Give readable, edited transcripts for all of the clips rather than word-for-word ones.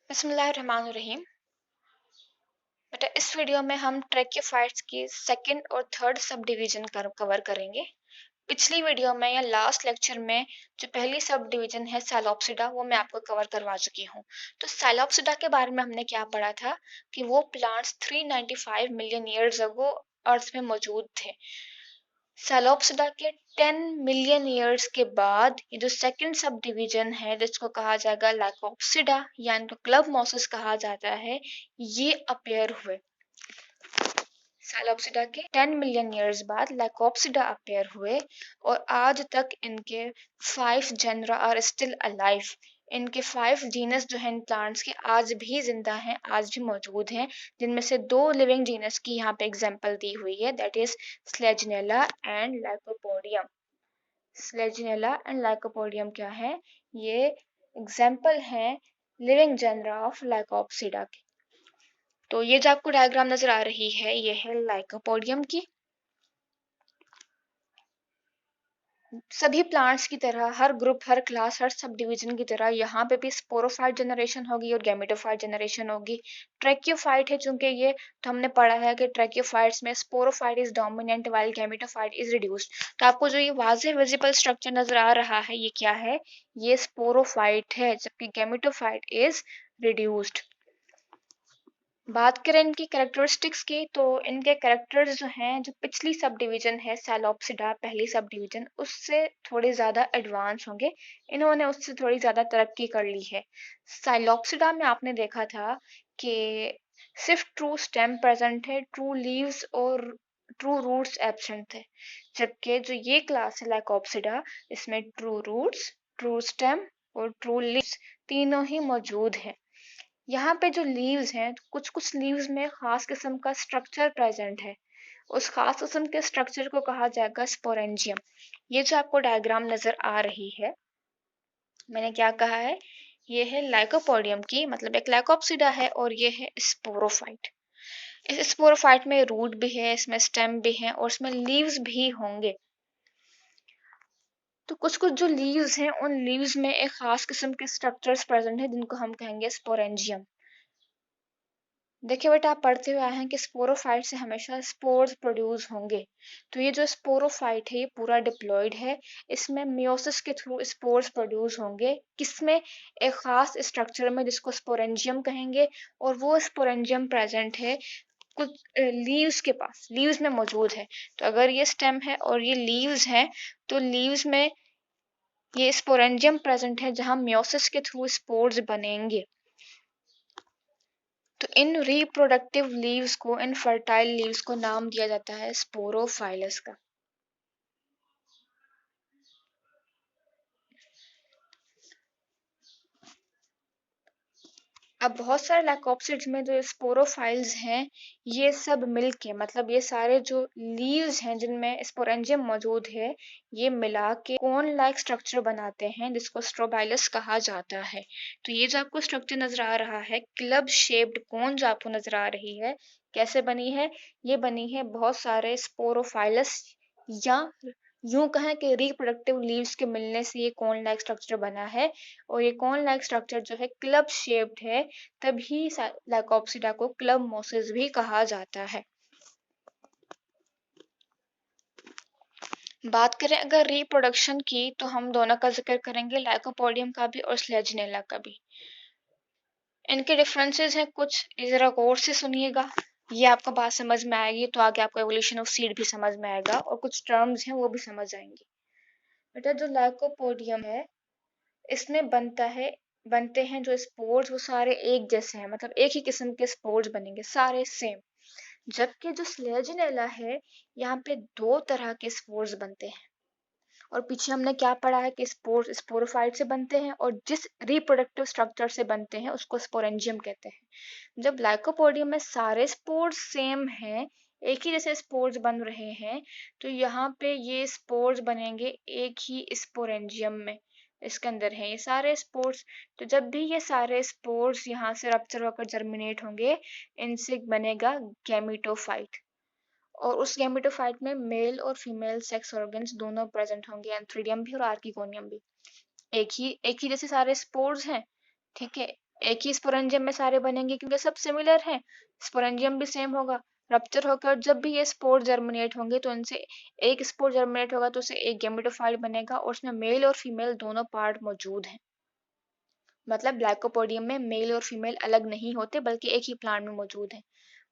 बिस्मिल्लाहिर्रहमानिर्रहीम। बेटा इस वीडियो में हम ट्रैकियोफाइट्स की सेकंड और थर्ड सब डिवीजन कवर करेंगे। पिछली वीडियो में या लास्ट लेक्चर में जो पहली सब डिवीजन है सैलोप्सिडा वो मैं आपको कवर करवा चुकी हूँ। तो सैलोप्सिडा के बारे में हमने क्या पढ़ा था कि वो प्लांट्स 395 मिलियन ईयर्स अगो अर्थ में मौजूद थे। सैलोप्सिडा के 10 मिलियन ईयर्स के बाद ये जो सेकंड सब डिवीजन है जिसको कहा जाएगा लाइकोप्सिडा या इनको क्लब मॉसेस कहा जाता है, ये अपेयर हुए। सैलोप्सिडा के 10 मिलियन ईयर्स बाद लाइकोप्सिडा अपेयर हुए और आज तक इनके 5 जेनरा आर स्टिल अलाइव। इनके 5 जीनस जो हैं प्लांट्स के आज भी जिंदा हैं, आज भी मौजूद हैं, जिनमें से 2 लिविंग जीनस की यहाँ पे एग्जांपल दी हुई है, that is Selaginella and Lycopodium. Selaginella and Lycopodium क्या है? ये एग्जांपल हैं लिविंग जेनरा ऑफ लाइकोप्सिडा के। तो ये जो आपको डायग्राम नजर आ रही है ये है लाइकोपोडियम की। सभी प्लांट्स की तरह हर ग्रुप, हर क्लास, हर सब डिवीजन की तरह यहाँ पे भी स्पोरोफाइट जनरेशन होगी और गैमेटोफाइट जनरेशन होगी। ट्रैकियोफाइट है चूंकि ये तो हमने पढ़ा है कि ट्रैकियोफाइट्स में sporophyte is dominant while gametophyte is reduced. तो आपको जो ये वाज़ेह विजिबल स्ट्रक्चर नजर आ रहा है ये क्या है? ये स्पोरोफाइट है, जबकि गैमेटोफाइट इज रिड्यूस्ड। बात करें इनकी कैरेक्टरिस्टिक्स की तो इनके कैरेक्टर्स जो हैं, जो पिछली सब डिवीजन है सैलोप्सिडा पहली सब डिवीजन, उससे थोड़े ज़्यादा एडवांस होंगे। इन्होंने उससे थोड़ी ज़्यादा तरक्की कर ली है। सैलोप्सिडा में आपने देखा था कि सिर्फ ट्रू स्टेम प्रेजेंट है, ट्रू लीव्स और ट्रू रूट्स एब्सेंट थे, जबकि जो ये क्लास है लाइकोप्सिडा इसमें ट्रू रूट्स, ट्रू स्टेम और ट्रू लीव्स तीनों ही मौजूद हैं। यहाँ पे जो लीव्स हैं, कुछ कुछ लीव्स में खास किस्म का स्ट्रक्चर प्रेजेंट है। उस खास किस्म के स्ट्रक्चर को कहा जाएगा स्पोरेंजियम। ये जो आपको डायग्राम नजर आ रही है, मैंने क्या कहा है? ये है लाइकोपोडियम की, मतलब एक लाइकोप्सिडा है और ये है स्पोरोफाइट। इस स्पोरोफाइट में रूट भी है, इसमें स्टेम भी है और इसमें लीव्स भी होंगे। तो कुछ कुछ जो लीव्स हैं उन लीव्स में एक खास किस्म के स्ट्रक्चर्स प्रेजेंट है जिनको हम कहेंगे स्पोरेंजियम। देखिए बेटा, आप पढ़ते हुए आए हैं कि स्पोरोफाइट से हमेशा स्पोर्स प्रोड्यूस होंगे। तो ये जो स्पोरोफाइट है ये पूरा डिप्लॉयड है। इसमें मियोसिस के थ्रू स्पोर्स प्रोड्यूस होंगे। किसमें? एक खास स्ट्रक्चर में जिसको स्पोरेंजियम कहेंगे, और वो स्पोरेंजियम प्रेजेंट है कुछ लीव्स के पास, लीव्स में मौजूद है। तो अगर ये स्टेम है और ये लीव्स है तो लीव्स में ये स्पोरेंजियम प्रेजेंट है जहां मियोसिस के थ्रू स्पोर्स बनेंगे। तो इन रिप्रोडक्टिव लीव्स को, इन फर्टाइल लीव्स को नाम दिया जाता है स्पोरोफाइलस का। अब बहुत सारे लाइकोप्सिड्स में जो स्पोरोफाइल्स हैं, ये सब मिलके, मतलब ये सारे जो लीव्स हैं जिनमें स्पोरेंजियम मौजूद है, ये मिला के कोन लाइक स्ट्रक्चर बनाते हैं जिसको स्ट्रोबाइलस कहा जाता है। तो ये जो आपको स्ट्रक्चर नजर आ रहा है, क्लब शेप्ड कोन जो आपको नजर आ रही है, कैसे बनी है? ये बनी है बहुत सारे स्पोरोफाइलस, या यूं कहें कि रिप्रोडक्टिव लीव्स के मिलने से ये कोन लाइक स्ट्रक्चर बना है। और ये कोन लाइक स्ट्रक्चर जो है क्लब शेप्ड है, तभी लाइकोप्सिडा को क्लब मोसिस भी कहा जाता है। बात करें अगर रिप्रोडक्शन की तो हम दोनों का जिक्र करेंगे, लाइकोपोडियम का भी और स्लेजिनेला का भी। इनके डिफरेंसेस हैं कुछ, जरा गौर से सुनिएगा, ये आपको बात समझ में आएगी तो आगे आपको एवोल्यूशन ऑफ सीड भी समझ में आएगा और कुछ टर्म्स हैं वो भी समझ आएंगे। बेटा जो लाइकोपोडियम है इसमें बनते हैं जो स्पोर्स वो सारे एक जैसे हैं, मतलब एक ही किस्म के स्पोर्स बनेंगे सारे सेम। जबकि जो स्लेजिनेला है यहाँ पे 2 तरह के स्पोर्स बनते हैं। और पीछे हमने क्या पढ़ा है कि स्पोर्स स्पोरोफाइट से बनते हैं और जिस रिप्रोडक्टिव स्ट्रक्चर से बनते हैं उसको स्पोरेंजियम कहते हैं। जब लाइकोपोडियम में सारे स्पोर्स सेम हैं, एक ही जैसे स्पोर्स बन रहे हैं, तो यहाँ पे ये स्पोर्स बनेंगे एक ही स्पोरेंजियम में, इसके अंदर है ये सारे स्पोर्स। तो जब भी ये सारे स्पोर्स यहाँ से रप्चर होकर जर्मिनेट होंगे, इनसे बनेगा गैमेटोफाइट। और उस गैमेटोफाइट में मेल और फीमेल सेक्स ऑर्गन्स दोनों प्रेजेंट होंगे, एंथ्रीडियम भी और आर्किगोनियम भी। एक ही जैसे सारे स्पोर्स हैं, ठीक है, एक ही स्पोरेंजियम में सारे बनेंगे क्योंकि सब सिमिलर हैं, स्पोरेंजियम भी सेम होगा। रप्चर होकर जब भी ये स्पोर जर्मिनेट होंगे तो इनसे एक स्पोर जर्मिनेट होगा तो उसे एक गैमेटोफाइट बनेगा और उसमें मेल और फीमेल दोनों पार्ट मौजूद हैं। मतलब लाइकोपोडियम में मेल और फीमेल अलग नहीं होते बल्कि एक ही प्लांट में मौजूद हैं।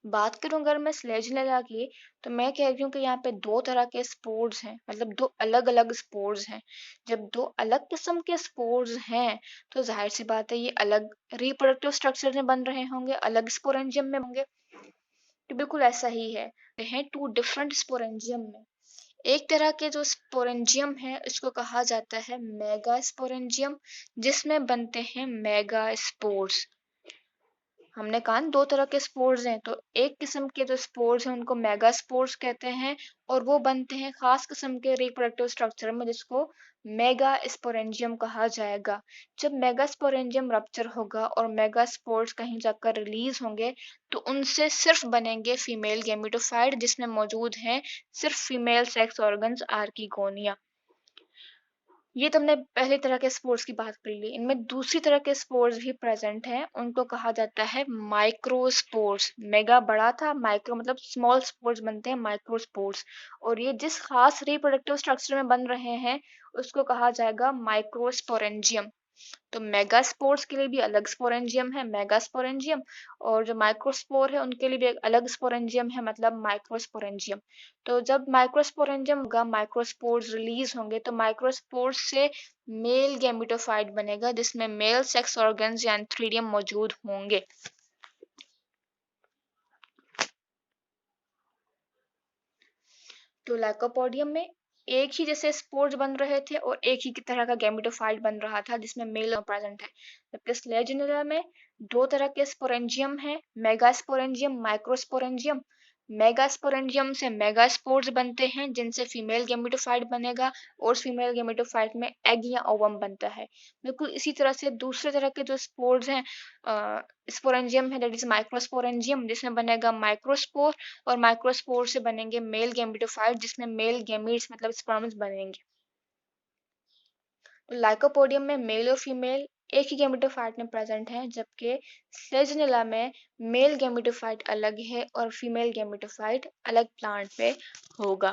बात करूं अगर मैं स्लेजिनेला की, तो मैं कह रही हूँ कि यहाँ पे दो तरह के स्पोर्स हैं, मतलब दो अलग अलग स्पोर्स हैं। जब दो अलग किस्म के स्पोर्स हैं तो जाहिर सी बात है ये अलग रिप्रोडक्टिव स्ट्रक्चर में बन रहे होंगे, अलग स्पोरेंजियम में होंगे। तो बिल्कुल ऐसा ही है, टू डिफरेंट स्पोरेंजियम में। एक तरह के जो स्पोरेंजियम है इसको कहा जाता है मेगा स्पोरेंजियम, जिसमें बनते हैं मेगा स्पोर्स। हमने कहा दो तरह के स्पोर्स हैं, तो एक किस्म के जो स्पोर्स हैं उनको मेगा स्पोर्स कहते हैं और वो बनते हैं खास किस्म के रिप्रोडक्टिव स्ट्रक्चर में जिसको मेगा स्पोरेंजियम कहा जाएगा। जब मेगा स्पोरेंजियम रप्चर होगा और मेगा स्पोर्स कहीं जाकर रिलीज होंगे तो उनसे सिर्फ बनेंगे फीमेल गैमेटोफाइट जिसमें मौजूद हैं सिर्फ फीमेल सेक्स ऑर्गन्स आर्किगोनिया। ये तुमने पहली तरह के स्पोर्स की बात कर ली। इनमें दूसरी तरह के स्पोर्स भी प्रेजेंट हैं, उनको कहा जाता है माइक्रोस्पोर्स। मेगा बड़ा था, माइक्रो मतलब स्मॉल स्पोर्स बनते हैं माइक्रोस्पोर्स। और ये जिस खास रिप्रोडक्टिव स्ट्रक्चर में बन रहे हैं उसको कहा जाएगा माइक्रोस्पोरेंजियम। तो मेगास्पोर्स के लिए भी अलग स्पोरेंजियम है, मेगास्पोरेंजियम, और जो माइक्रोस्पोर है उनके लिए भी एक अलग स्पोरेंजियम है, मतलब माइक्रोस्पोरेंजियम। तो जब माइक्रोस्पोरेंजियम होगा, माइक्रोस्पोर्स रिलीज होंगे तो माइक्रोस्पोर्स से मेल गैमेटोफाइट बनेगा जिसमें मेल सेक्स ऑर्गन्स या एंथ्रीडियम मौजूद होंगे। तो लाइकोपोडियम में एक ही जैसे स्पोर्स बन रहे थे और एक ही की तरह का गैमेटोफाइट बन रहा था जिसमें मेल प्रेजेंट है। जबकि स्लेजिनेला में दो तरह के स्पोरेंजियम हैं, मेगास्पोरेंजियम, माइक्रोस्पोरेंजियम। मेगास्पोरेंजियम से मेगास्पोर्स बनते हैं जिनसे फीमेल गैमेटोफाइट बनेगा और फीमेल गैमेटोफाइट में एग या ओवम बनता है। बिल्कुल इसी तरह से दूसरे तरह के जो स्पोर्स हैं, स्पोरेंजियम है दैट इज माइक्रोस्पोरेंजियम, जिसमें बनेगा माइक्रोस्पोर और माइक्रोस्पोर से बनेंगे मेल गैमेटोफाइट जिसमें मेल गैमीट्स मतलब स्पर्म्स बनेंगे। लाइकोपोडियम में मेल और फीमेल एक ही गैमेटोफाइट में प्रेजेंट हैं, जबकि स्लेजिनेला में मेल गैमेटोफाइट अलग है और फीमेल गैमेटोफाइट अलग प्लांट पे होगा।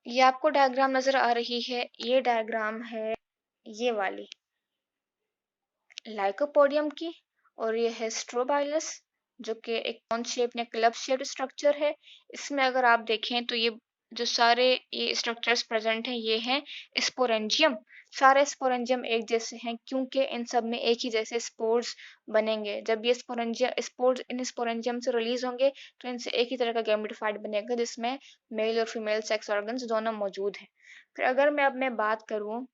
ये आपको डायग्राम नजर आ रही है, ये डायग्राम है ये वाली लाइकोपोडियम की, और ये है स्ट्रोबाइलस जो कि एक कॉन शेप या क्लब शेप्ड स्ट्रक्चर है। इसमें अगर आप देखें तो ये जो सारे ये स्ट्रक्चर्स प्रेजेंट हैं ये हैं स्पोरेंजियम। सारे स्पोरेंजियम एक जैसे हैं क्योंकि इन सब में एक ही जैसे स्पोर्स बनेंगे। जब ये स्पोरेंजियम स्पोर्स इन स्पोरेंजियम से रिलीज होंगे तो इनसे एक ही तरह का गैमेटोफाइट बनेगा जिसमें मेल और फीमेल सेक्स ऑर्गन्स दोनों मौजूद हैं। फिर अगर मैं बात करूं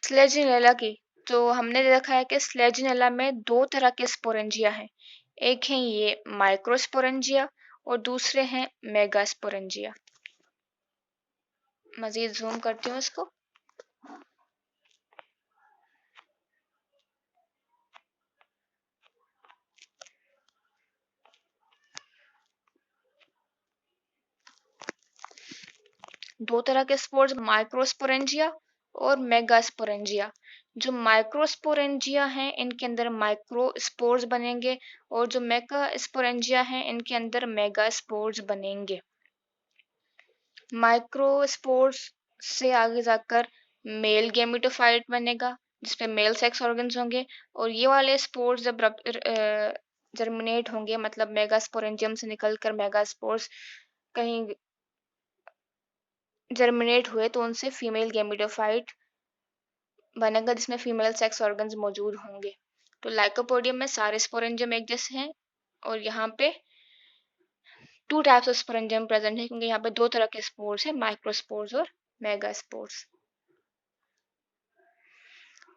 स्लेजिनेला की, तो हमने देखा है कि स्लेजिनेला में दो तरह के स्पोरेंजिया हैं। एक है ये माइक्रोस्पोरेंजिया और दूसरे हैं मेगास्पोरेंजिया। मजीद जूम करती हूँ इसको। दो तरह के स्पोर्स, माइक्रोस्पोरेंजिया और मेगास्पोरेंजिया। जो माइक्रोस्पोरेंजिया हैं इनके अंदर माइक्रोस्पोर्स बनेंगे और जो मेगास्पोरेंजिया हैं इनके अंदर मेगास्पोर्स बनेंगे। माइक्रोस्पोर्स से आगे जाकर मेल गैमेटोफाइट बनेगा जिसमें मेल सेक्स ऑर्गन्स होंगे, और ये वाले स्पोर्स जब जर्मिनेट होंगे मतलब मेगास्पोरेंजियम से निकलकर मेगास्पोर्स कहीं जर्मिनेट हुए तो उनसे फीमेल गैमेटोफाइट बनेगा जिसमें फीमेल सेक्स ऑर्गन्स मौजूद होंगे। तो लाइकोपोडियम में सारे स्पोरेंजियम एक जैसे हैं और यहाँ पे two types of sporangium present है क्योंकि यहाँ पे दो तरह के स्पोर्स हैं, माइक्रोस्पोर्स और मेगास्पोर्स।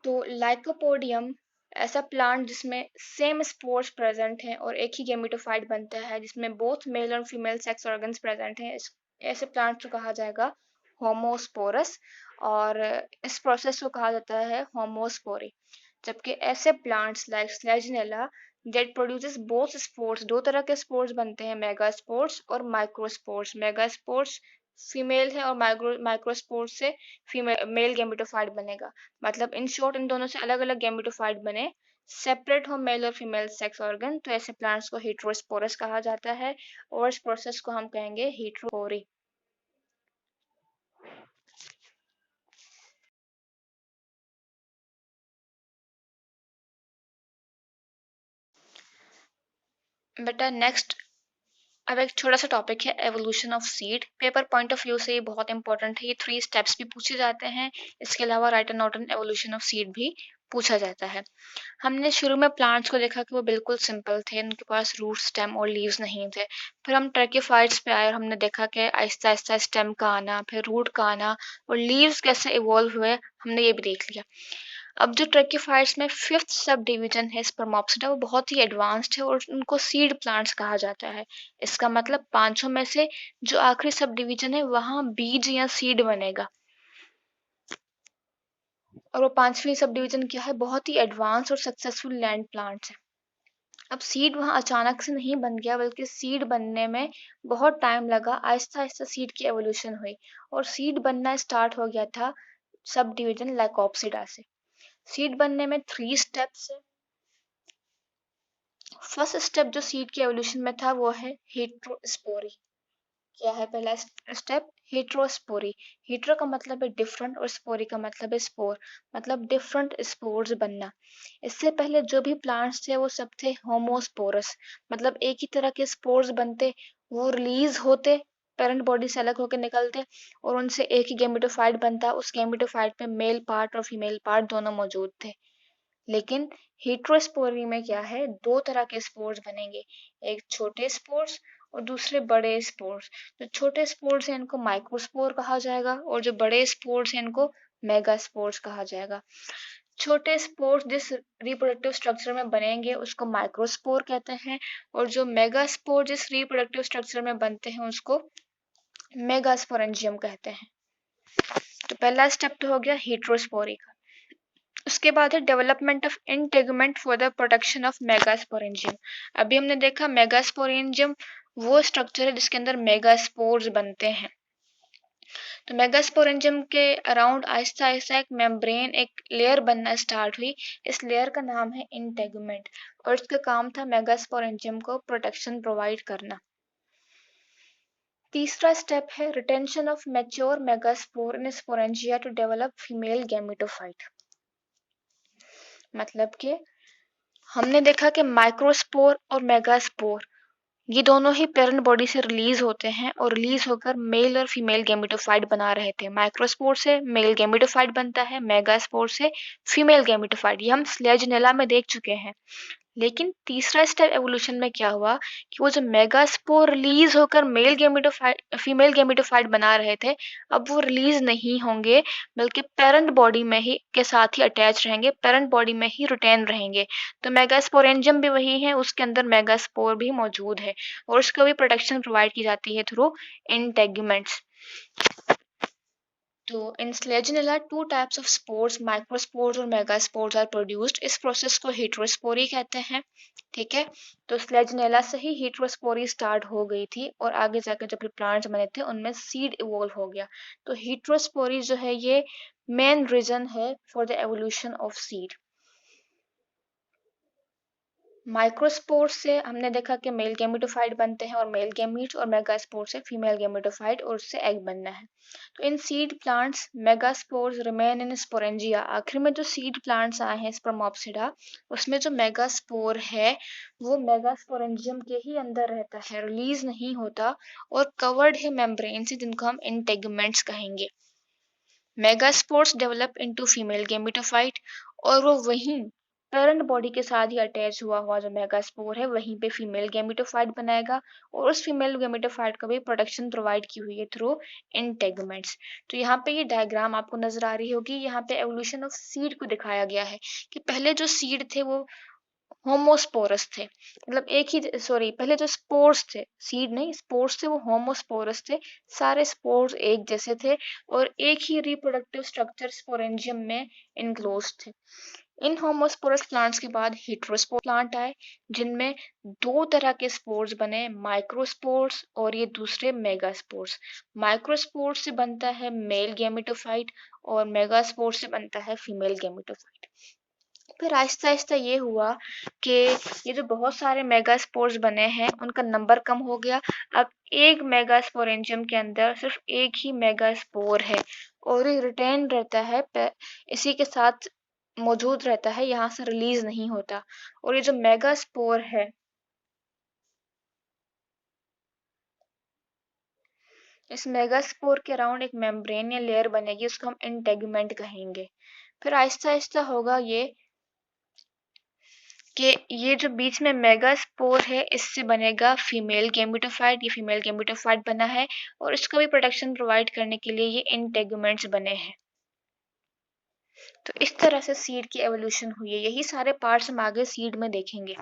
तो लाइकोपोडियम ऐसा प्लांट जिसमें सेम स्पोर्स प्रेजेंट हैं और एक ही गैमेटोफाइट बनता है जिसमें बोथ मेल और फीमेल सेक्स ऑर्गन्स प्रेजेंट हैं। ऐसे प्लांट को कहा जाएगा होमोस्पोरस और इस प्रोसेस को कहा जाता है होमोस्पोरी। जबकि ऐसे plants like Selaginella that produces both spores, दो तरह के स्पोर्स बनते हैं, मेगा स्पोर्स और micro spores. Mega spores female है और माइक्रो स्पोर्स से फीमेल मेल गैमेटोफाइट बनेगा। मतलब इन शॉर्ट इन दोनों से अलग अलग गैमेटोफाइट बने, सेपरेट हो मेल और फीमेल सेक्स ऑर्गन, तो ऐसे प्लांट्स को हेटेरोस्पोरस कहा जाता है और इस प्रोसेस को हम कहेंगे हेटेरोस्पोरी। बेटा नेक्स्ट, अब एक छोटा सा टॉपिक है evolution of seed. Paper point of view से ये बहुत इंपॉर्टेंट है, ये 3 स्टेप्स भी पूछे जाते हैं। इसके अलावा right and note N evolution of seed भी पूछा जाता है। हमने शुरू में प्लांट्स को देखा कि वो बिल्कुल सिंपल थे, उनके पास रूट स्टेम और लीव्स नहीं थे। फिर हम ट्रैक्योफाइट्स पे आए और हमने देखा कि आहिस्ता आहिस्ता स्टेम का आना, फिर रूट का आना और लीव्स कैसे इवॉल्व हुए, हमने ये भी देख लिया। अब जो ट्रैक्योफाइट्स में फिफ्थ सब डिवीजन है स्पर्मोप्सिडा, वो बहुत ही एडवांस्ड है और उनको सीड प्लांट्स कहा जाता है। इसका मतलब 500 में से जो आखिरी सब डिवीजन है वहां बीज या सीड बनेगा, और वो 5वीं सब डिवीजन क्या है, बहुत ही एडवांस और सक्सेसफुल लैंड प्लांट्स है। अब सीड वहां अचानक से नहीं बन गया, बल्कि सीड बनने में बहुत टाइम लगा, आहिस्ता आहिस्ता सीड की एवोल्यूशन हुई और सीड बनना स्टार्ट हो गया था सब डिवीजन लाइकोप्सिडा से। सीड बनने में 3 स्टेप्स है। फर्स्ट स्टेप जो सीड के एवोल्यूशन में था वो है हेटेरोस्पोरी। क्या है पहला स्टेप? हेटेरोस्पोरी। हेटेरो का मतलब है डिफरेंट और स्पोरी का मतलब है स्पोर, मतलब डिफरेंट स्पोर्स बनना। इससे पहले जो भी प्लांट्स थे वो सब थे होमोस्पोरस, मतलब एक ही तरह के स्पोर्स बनते, वो रिलीज होते, पेरेंट बॉडी से अलग होकर निकलते और उनसे एक ही गैमेटोफाइट बनता। उस गैमेटोफाइट में मेल पार्ट और फीमेल पार्ट दोनों मौजूद थे। लेकिन हेटेरोस्पोरी में क्या है, 2 तरह के स्पोर्स बनेंगे, एक छोटे स्पोर्स और दूसरे बड़े स्पोर्स। जो छोटे स्पोर्स हैं इनको माइक्रोस्पोर कहा जाएगा और जो बड़े स्पोर्स हैं इनको मेगास्पोर्स कहा जाएगा। छोटे स्पोर्स जिस रिप्रोडक्टिव स्ट्रक्चर में बनेंगे उसको माइक्रोस्पोर कहते हैं, और जो मेगास्पोर जिस रिप्रोडक्टिव स्ट्रक्चर में बनते हैं उसको मेगास्पोरेंजियम कहते हैं। तो पहला स्टेप तो हो गया हेटेरोस्पोरी का। उसके बाद है development of integument for the production of megasporangium. अभी हमने देखा मेगास्पोरेंजियम वो स्ट्रक्चर है जिसके अंदर मेगास्पोर्स बनते हैं। तो मेगास्पोरेंजियम के अराउंड आहिस्ता आहिस्ता एक मेम्ब्रेन, एक लेयर बनना स्टार्ट हुई। इस लेयर का नाम है इंटेगुमेंट और इसका काम था मेगास्पोरेंजियम को प्रोटेक्शन प्रोवाइड करना। तीसरा स्टेप है retention of mature megaspore in sporangia to develop female gametophyte. मतलब कि हमने देखा कि माइक्रोस्पोर और मेगास्पोर ये दोनों ही पेरेंट बॉडी से रिलीज होते हैं और रिलीज होकर मेल और फीमेल गैमेटोफाइट बना रहे थे। माइक्रोस्पोर से मेल गैमेटोफाइट बनता है, मेगास्पोर से फीमेल गैमेटोफाइट। ये हम स्लेजनेला में देख चुके हैं। लेकिन तीसरा स्टेप एवोल्यूशन में क्या हुआ कि वो जो मेगास्पोर रिलीज होकर मेल गैमेटोफाइट फीमेल गैमेटोफाइट बना रहे थे, अब वो रिलीज नहीं होंगे, बल्कि पेरेंट बॉडी में ही के साथ ही अटैच रहेंगे, पेरेंट बॉडी में ही रिटेन रहेंगे। तो मेगास्पोरेंजियम भी वही है, उसके अंदर मेगास्पोर भी मौजूद है और उसको भी प्रोटेक्शन प्रोवाइड की जाती है थ्रू इंटेगुमेंट्स। तो in Slegionella, 2 types of spores, microspores और megaspores are produced. इस प्रोसेस को हेटेरोस्पोरी कहते हैं। ठीक है, तो स्लेजनेला से ही हेटेरोस्पोरी स्टार्ट हो गई थी और आगे जाकर जब प्लांट्स बने थे उनमें सीड इवोल्व हो गया। तो हेटेरोस्पोरी जो है ये मेन रीजन है for the evolution of seed. Microspore से हमने देखा कि मेल गैमेटोफाइट बनते हैं और मेल गैमीट्स, और मेगास्पोर से फीमेल गैमेटोफाइट और उससे एग बनना है। तो in seed plants megaspores remain in sporangia. आखिर में जो सीड प्लांट्स आए हैं स्पर्मोप्सिडा, उसमें जो मेगास्पोर है वो मेगास्पोरेंजियम के ही अंदर रहता है, रिलीज नहीं होता और कवर्ड है मेम्ब्रेन से, जिनको हम इंटेगुमेंट्स कहेंगे। Megaspores develop into female gametophyte और वो वहीं पेरेंट बॉडी के साथ ही अटैच हुआ हुआ जो मेगास्पोर है वहीं पे फीमेल गैमेटोफाइट बनाएगा और उस फीमेल गैमेटोफाइट को भी प्रोटेक्शन प्रोवाइड की हुई है थ्रू इंटेगुमेंट्स। तो यहाँ पे ये डायग्राम आपको नजर आ रही होगी, यहाँ पे एवोल्यूशन ऑफ सीड को दिखाया गया है कि पहले जो सीड थे वो होमोस्पोरस थे, मतलब एक ही, सॉरी, पहले जो स्पोर्स थे, सीड नहीं स्पोर्स थे, वो होमोस्पोरस थे। सारे स्पोर्स एक जैसे थे और एक ही रिप्रोडक्टिव स्ट्रक्चर स्पोरेंजियम में इनक्लोज थे। इन होमोस्पोरस प्लांट्स के बाद हेटेरोस्पोर प्लांट आए, जिनमें दो तरह के स्पोर्स बने, माइक्रोस्पोर्स और ये दूसरे मेगास्पोर्स। माइक्रोस्पोर्स से बनता है मेल गैमेटोफाइट और मेगास्पोर से बनता है फीमेल गैमेटोफाइट। फिर आहिस्ता आहिस्ता ये हुआ कि ये जो बहुत सारे मेगास्पोर्स बने हैं उनका नंबर कम हो गया। अब एक मेगास्पोरेंजियम के अंदर सिर्फ एक ही मेगास्पोर है और ये रिटेन रहता है, इसी के साथ मौजूद रहता है, यहाँ से रिलीज नहीं होता। और ये जो मेगास्पोर है, इस मेगास्पोर के अराउंड एक मेम्ब्रेन या लेयर बनेगी, उसको हम इंटेगुमेंट कहेंगे। फिर आहिस्ता आहिस्ता होगा ये कि ये जो बीच में मेगास्पोर है इससे बनेगा फीमेल गैमेटोफाइट। ये फीमेल गैमेटोफाइट बना है और इसका भी प्रोटेक्शन प्रोवाइड करने के लिए ये इंटेगुमेंट्स बने हैं। तो इस तरह से सीड की एवोल्यूशन हुई है। यही सारे पार्ट्स हम आगे सीड में देखेंगे।